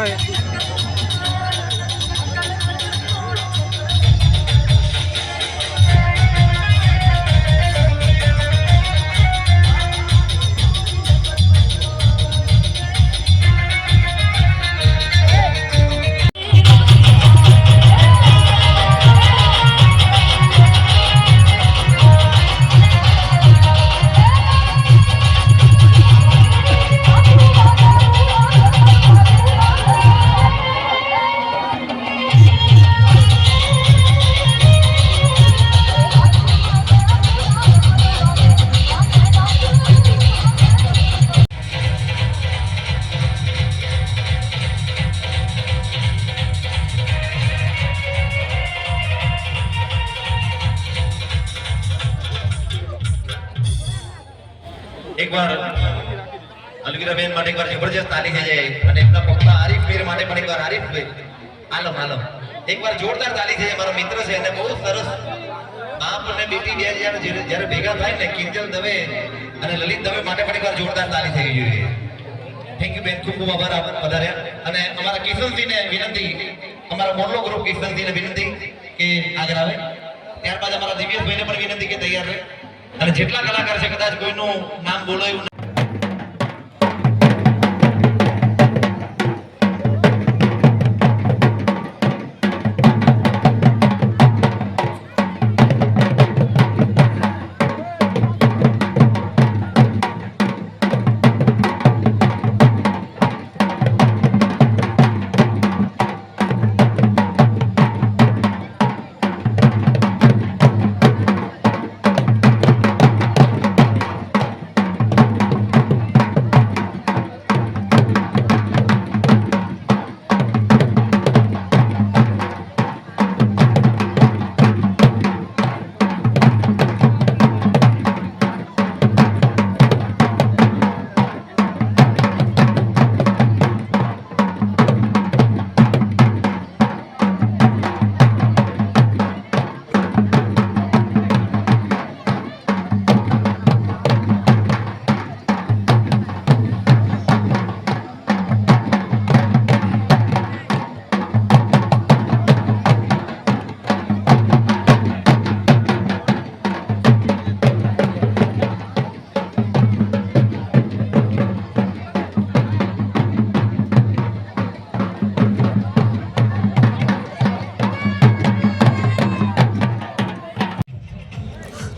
હોય. एक बार अलवीराबेन માટે એકવાર જબરજસ્ત તાલી થઈ જાય અને એમના પપ્પા આરીફ પીર માટે પણ એકવાર આરીફ ભાઈ આલમ આલમ એકવાર જોરદાર તાલી થઈ જાય. મારો મિત્ર છે અને બહુ સરસ બાપ અને બેટી બે જ્યારે ભેગા થાય ને કિંજલ દવે અને લલિત દવે માટે પણ એકવાર જોરદાર તાલી થઈ જોઈએ. થેન્ક યુ બેન, ખૂબ ખૂબ આભાર વધાર્યા. અને અમારા કિશનસિંહને વિનંતી, અમારા મોરલો ગ્રુપ કિશનસિંહને વિનંતી કે આગળ આવે. ત્યારબાદ અમારા દિવ્યેશભાઈને પણ વિનંતી કે તૈયાર રહે. અને જેટલા કલાકાર છે કદાચ કોઈનું નામ બોલાયું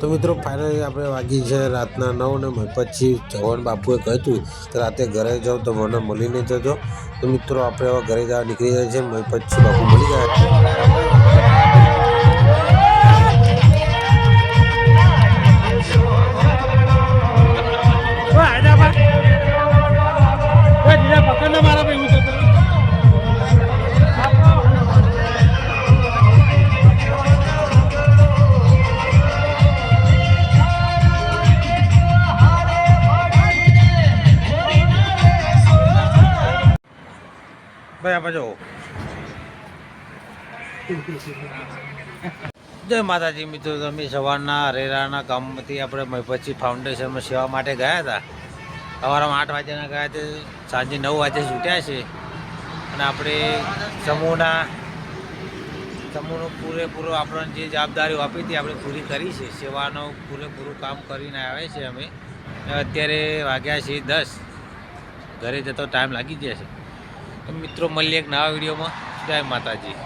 તો મિત્રો ફાઇનલી આપણે વાગી છે રાતના 9 ને પછી ચૌહાણ બાપુએ કહ્યું હતું કે રાતે ઘરે જાઓ તો મને મળીને જજો. તો મિત્રો આપણે હવે ઘરે જવા નીકળી જાય છે. પછી બાપુ મળી ગયા. ભાઈ આપણે જો જય માતાજી મિત્રો, તમે સવારના હરેરાના ગામમાંથી આપણે મહીપતજી ફાઉન્ડેશનમાં સેવા માટે ગયા હતા. સવારમાં 8 વાગ્યાના ગયા તે સાંજે 9 વાગે છૂટ્યા છે. અને આપણે સમૂહનું પૂરેપૂરો આપણને જે જવાબદારીઓ આપી હતી આપણે પૂરી કરી છે. સેવાનું પૂરેપૂરું કામ કરીને આવે છે અમે. અત્યારે વાગ્યા છે 10, ઘરે જતો ટાઈમ લાગી જશે. મિત્રો મળીએ એક નવા વિડીયોમાં. જય માતાજી.